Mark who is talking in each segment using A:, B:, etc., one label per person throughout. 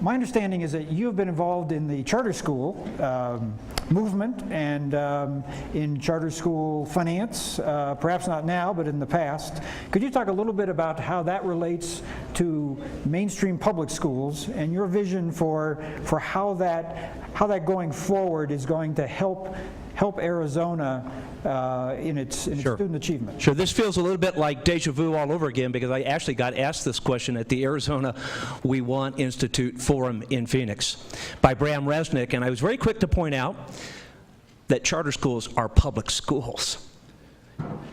A: my understanding is that you have been involved in the charter school movement and in charter school finance, perhaps not now, but in the past. Could you talk a little bit about how that relates to mainstream public schools and your vision for how that going forward is going to help Arizona in its student achievement?
B: Sure. This feels a little bit like deja vu all over again, because I actually got asked this question at the Arizona We Want Institute Forum in Phoenix by Bram Resnick, and I was very quick to point out that charter schools are public schools.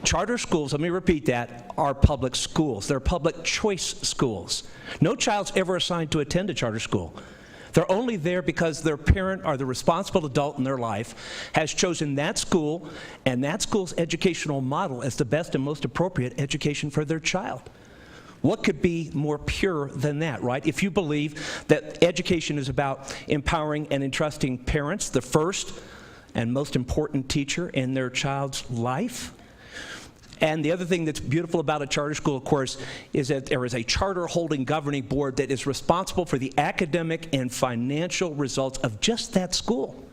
B: Charter schools, let me repeat that, are public schools. They're public choice schools. No child's ever assigned to attend a charter school. They're only there because their parent or the responsible adult in their life has chosen that school and that school's educational model as the best and most appropriate education for their child. What could be more pure than that, right? If you believe that education is about empowering and entrusting parents, the first and most important teacher in their child's life. And the other thing that's beautiful about a charter school, of course, is that there is a charter holding governing board that is responsible for the academic and financial results of just that school.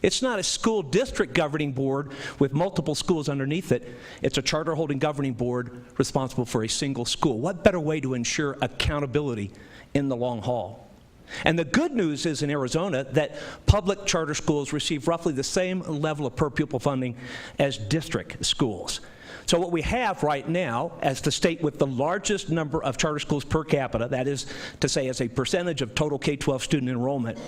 B: It's not a school district governing board with multiple schools underneath it. It's a charter holding governing board responsible for a single school. What better way to ensure accountability in the long haul? And the good news is in Arizona that public charter schools receive roughly the same level of per pupil funding as district schools. So what we have right now as the state with the largest number of charter schools per capita, that is to say as a percentage of total K-12 student enrollment,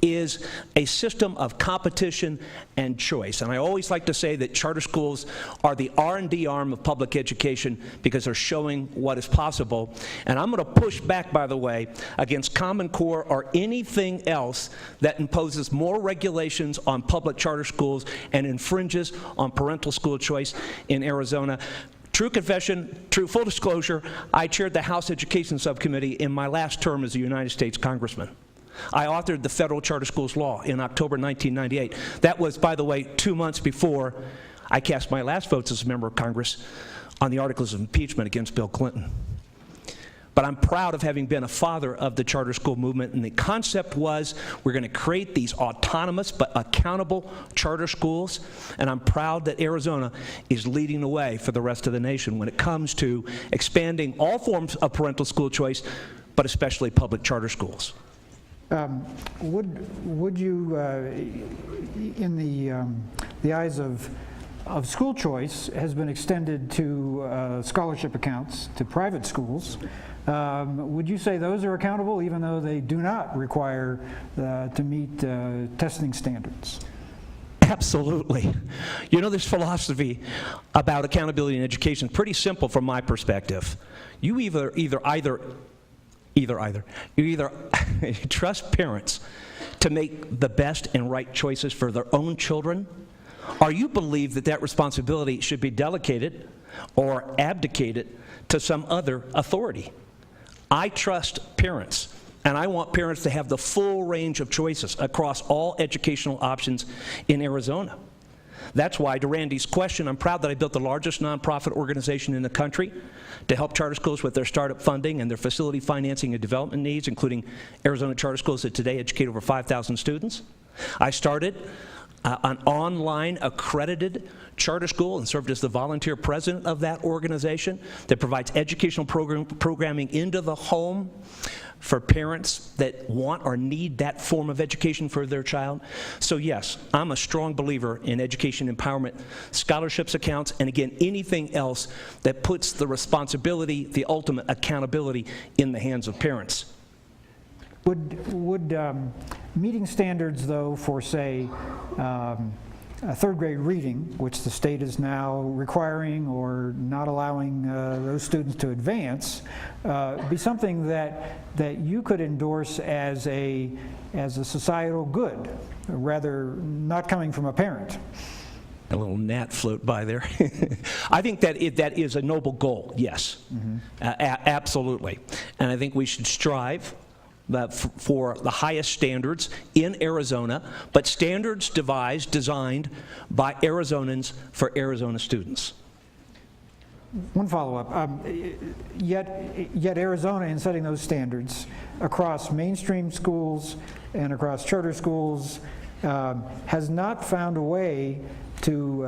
B: is a system of competition and choice. And I always like to say that charter schools are the R&D arm of public education because they're showing what is possible. And I'm going to push back, by the way, against Common Core or anything else that imposes more regulations on public charter schools and infringes on parental school choice in Arizona. True confession, true full disclosure, I chaired the House Education Subcommittee in my last term as a United States Congressman. I authored the federal charter schools law in October 1998. That was, by the way, 2 months before I cast my last votes as a member of Congress on the articles of impeachment against Bill Clinton. But I'm proud of having been a father of the charter school movement, and the concept was we're going to create these autonomous but accountable charter schools, and I'm proud that Arizona is leading the way for the rest of the nation when it comes to expanding all forms of parental school choice, but especially public charter schools.
A: Would you, in the eyes of school choice, has been extended to scholarship accounts to private schools. Would you say those are accountable even though they do not require to meet testing standards?
B: Absolutely. You know, this philosophy about accountability in education is pretty simple from my perspective. You either trust parents to make the best and right choices for their own children, or you believe that that responsibility should be delegated or abdicated to some other authority. I trust parents, and I want parents to have the full range of choices across all educational options in Arizona. That's why, to Randy's question, I'm proud that I built the largest nonprofit organization in the country to help charter schools with their startup funding and their facility financing and development needs, including Arizona Charter Schools that today educate over 5,000 students. I started an online accredited charter school and served as the volunteer president of that organization that provides educational programming into the home for parents that want or need that form of education for their child. So yes, I'm a strong believer in education empowerment, scholarships accounts, and again, anything else that puts the responsibility, the ultimate accountability in the hands of parents.
A: Would meeting standards, though, for, say, third grade reading, which the state is now requiring or not allowing those students to advance, be something that you could endorse as a societal good, rather not coming from a parent?
B: A little gnat float by there. I think that that is a noble goal, yes. Mm-hmm. Absolutely. And I think we should strive for the highest standards in Arizona, but standards designed by Arizonans for Arizona students.
A: One follow-up. Yet Arizona, in setting those standards across mainstream schools and across charter schools, has not found a way to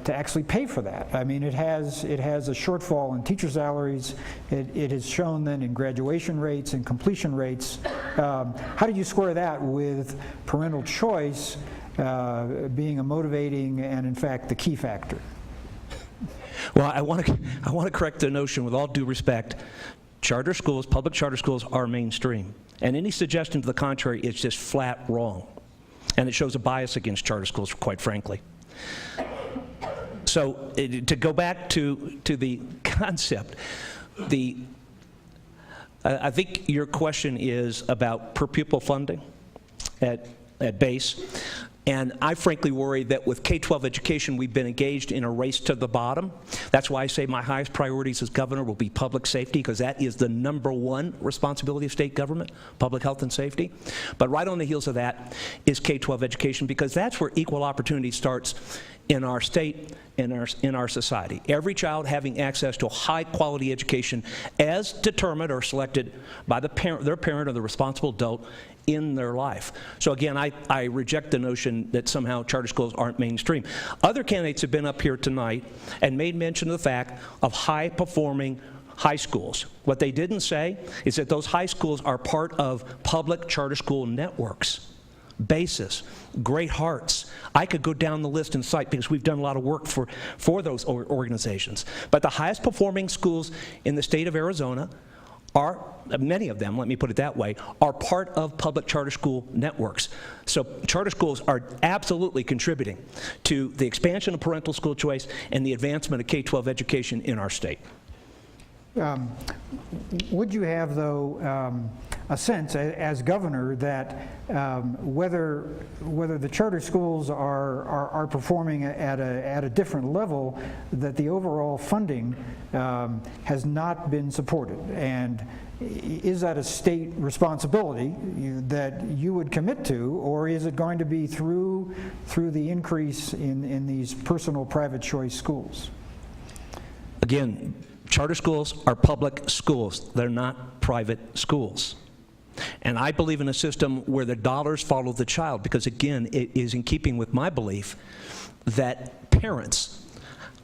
A: actually pay for that. I mean, it has a shortfall in teacher salaries. It has shown then in graduation rates and completion rates. How do you square that with parental choice being a motivating and, in fact, the key factor?
B: Well, I want to correct the notion with all due respect. Charter schools, public charter schools, are mainstream. And any suggestion to the contrary is just flat wrong. And it shows a bias against charter schools, quite frankly. So to go back to the concept, I think your question is about per pupil funding at base. And I frankly worry that with K-12 education, we've been engaged in a race to the bottom. That's why I say my highest priorities as governor will be public safety, because that is the #1 responsibility of state government, public health and safety. But right on the heels of that is K-12 education, because that's where equal opportunity starts in our state, in our society. Every child having access to a high-quality education as determined or selected by their parent or the responsible adult in their life. So again, I reject the notion that somehow charter schools aren't mainstream. Other candidates have been up here tonight and made mention of the fact of high-performing high schools. What they didn't say is that those high schools are part of public charter school networks. Basis, Great Hearts. I could go down the list and cite, because we've done a lot of work for those organizations. But the highest performing schools in the state of Arizona are, many of them, let me put it that way, are part of public charter school networks. So charter schools are absolutely contributing to the expansion of parental school choice and the advancement of K-12 education in our state.
A: Would you have, though, a sense as governor that whether the charter schools are performing at a different level, that the overall funding has not been supported? And is that a state responsibility that you would commit to, or is it going to be through the increase in these personal private choice schools?
B: Again, charter schools are public schools. They're not private schools. And I believe in a system where the dollars follow the child, because again, it is in keeping with my belief that parents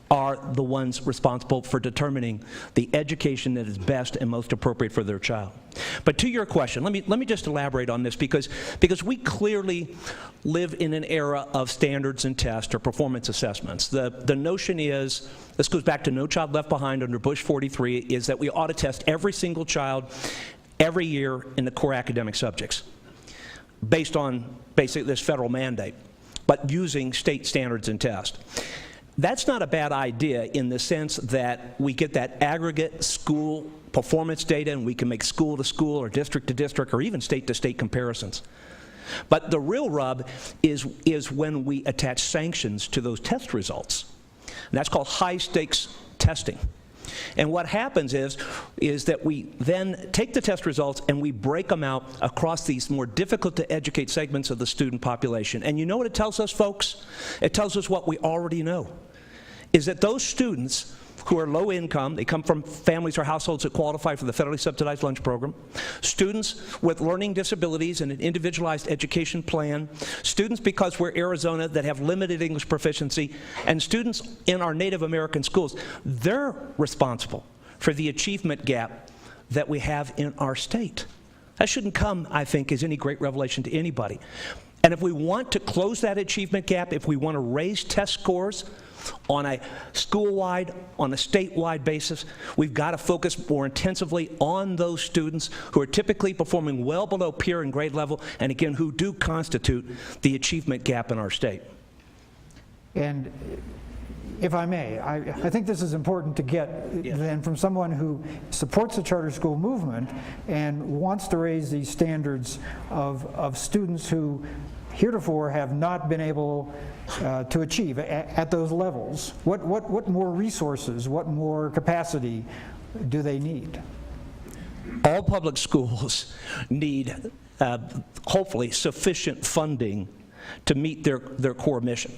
B: are the ones responsible for determining the education that is best and most appropriate for their child. But to your question, let me just elaborate on this, because we clearly live in an era of standards and tests or performance assessments. The notion is, this goes back to No Child Left Behind under Bush 43, is that we ought to test every single child every year in the core academic subjects based on basically this federal mandate, but using state standards and tests. That's not a bad idea in the sense that we get that aggregate school performance data and we can make school to school or district to district or even state to state comparisons. But the real rub is when we attach sanctions to those test results. And that's called high stakes testing. And what happens is that we then take the test results and we break them out across these more difficult to educate segments of the student population. And you know what it tells us, folks? It tells us what we already know, is that those students who are low income, they come from families or households that qualify for the federally subsidized lunch program, students with learning disabilities and an individualized education plan, students, because we're Arizona, that have limited English proficiency, and students in our Native American schools, they're responsible for the achievement gap that we have in our state. That shouldn't come, I think, as any great revelation to anybody. And if we want to close that achievement gap, if we want to raise test scores on a school-wide, on a statewide basis, we've got to focus more intensively on those students who are typically performing well below peer and grade level, and again, who do constitute the achievement gap in our state.
A: And if I may, I think this is important to get then from someone who supports the charter school movement and wants to raise these standards of students who heretofore have not been able to achieve at those levels. What more resources, what more capacity do they need?
B: All public schools need, hopefully, sufficient funding to meet their core mission.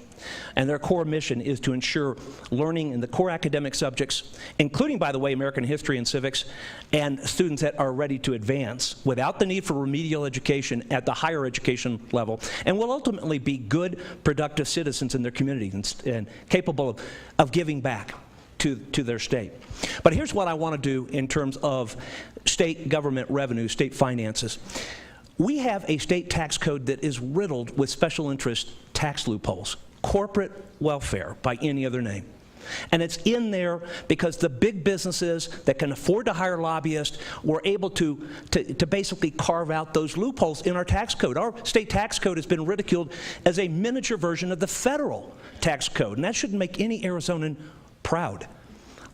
B: And their core mission is to ensure learning in the core academic subjects, including, by the way, American history and civics, and students that are ready to advance without the need for remedial education at the higher education level, and will ultimately be good, productive citizens in their community and capable of giving back to their state. But here's what I want to do in terms of state government revenue, state finances. We have a state tax code that is riddled with special interest tax loopholes, corporate welfare by any other name. And it's in there because the big businesses that can afford to hire lobbyists were able to basically carve out those loopholes in our tax code. Our state tax code has been ridiculed as a miniature version of the federal tax code, and that shouldn't make any Arizonan proud.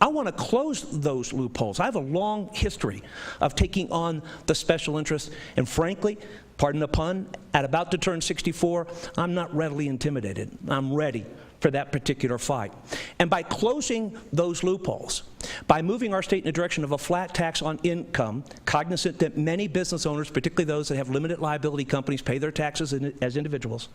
B: I want to close those loopholes. I have a long history of taking on the special interests, and frankly, pardon the pun, at about to turn 64, I'm not readily intimidated. I'm ready for that particular fight. And by closing those loopholes, by moving our state in the direction of a flat tax on income, cognizant that many business owners, particularly those that have limited liability companies, pay their taxes as individuals,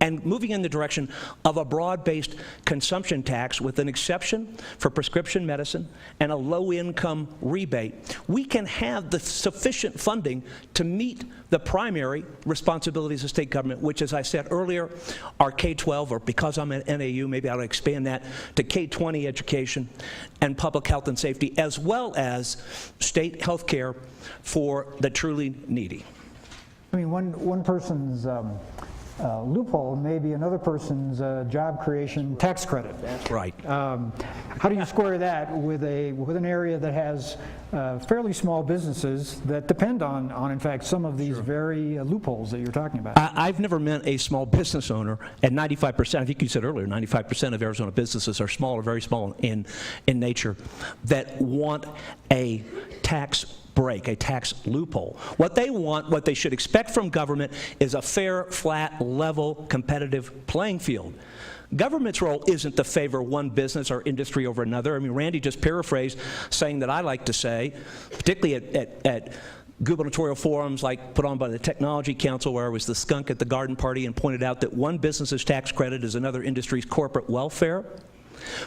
B: and moving in the direction of a broad-based consumption tax with an exception for prescription medicine and a low-income rebate, we can have the sufficient funding to meet the primary responsibilities of state government, which, as I said earlier, are K-12, or because I'm at NAU, maybe I'll expand that to K-20 education and public health and safety, as well as state health care for the truly needy.
A: I mean, one person's loophole may be another person's job creation tax credit.
B: That's right.
A: How do you square that with an area that has fairly small businesses that depend on in fact, some of these very loopholes that you're talking about?
B: I've never met a small business owner, and 95%, I think you said earlier, 95% of Arizona businesses are small or very small in nature, that want a tax break, a tax loophole. What they want, what they should expect from government, is a fair, flat, level, competitive playing field. Government's role isn't to favor one business or industry over another. I mean, Randy just paraphrased saying that I like to say, particularly at gubernatorial forums like put on by the Technology Council, where I was the skunk at the garden party and pointed out that one business's tax credit is another industry's corporate welfare.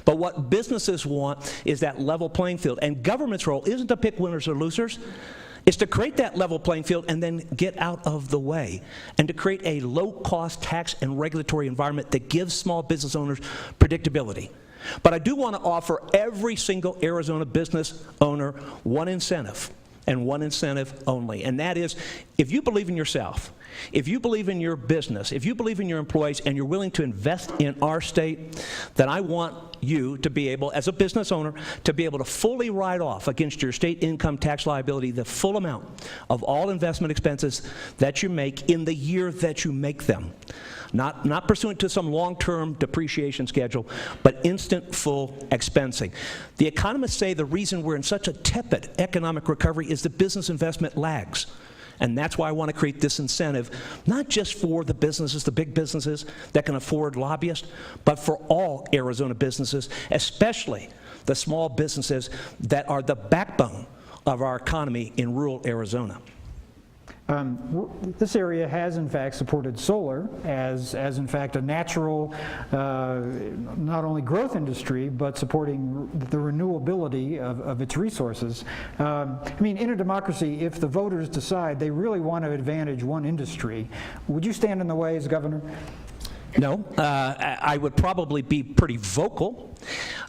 B: But what businesses want is that level playing field. And government's role isn't to pick winners or losers. It's to create that level playing field and then get out of the way, and to create a low-cost tax and regulatory environment that gives small business owners predictability. But I do want to offer every single Arizona business owner one incentive, and one incentive only, and that is, if you believe in yourself, if you believe in your business, if you believe in your employees, and you're willing to invest in our state, then I want you to be able, as a business owner, to be able to fully write off against your state income tax liability the full amount of all investment expenses that you make in the year that you make them. Not pursuant to some long-term depreciation schedule, but instant full expensing. The economists say the reason we're in such a tepid economic recovery is that business investment lags. And that's why I want to create this incentive, not just for the businesses, the big businesses that can afford lobbyists, but for all Arizona businesses, especially the small businesses that are the backbone of our economy in rural Arizona.
A: This area has in fact supported solar as in fact a natural not only growth industry, but supporting the renewability of its resources. I mean, in a democracy, if the voters decide they really want to advantage one industry, would you stand in the way as governor?
B: No, I would probably be pretty vocal,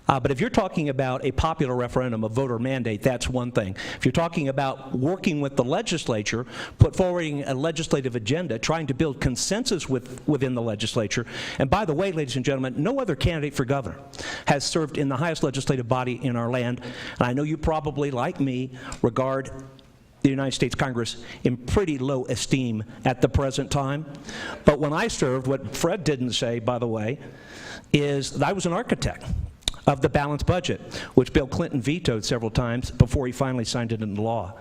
B: but if you're talking about a popular referendum, a voter mandate, that's one thing. If you're talking about working with the legislature, put forward a legislative agenda, trying to build consensus within the legislature, and by the way, ladies and gentlemen, no other candidate for governor has served in the highest legislative body in our land, and I know you probably, like me, regard the United States Congress in pretty low esteem at the present time. But when I served, what Fred didn't say, by the way, is that I was an architect of the balanced budget, which Bill Clinton vetoed several times before he finally signed it into law.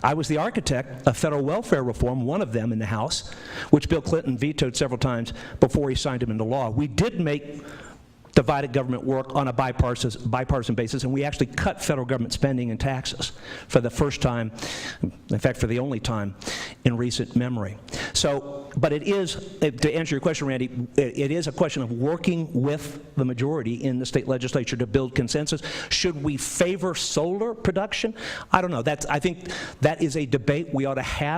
B: I was the architect of federal welfare reform, one of them in the House, which Bill Clinton vetoed several times before he signed it into law. We did make divided government work on a bipartisan basis, and we actually cut federal government spending and taxes for the first time, in fact, for the only time in recent memory. So, but it is, to answer your question, Randy, it is a question of working with the majority in the state legislature to build consensus. Should we favor solar production? I don't know. I think that is a debate we ought to have.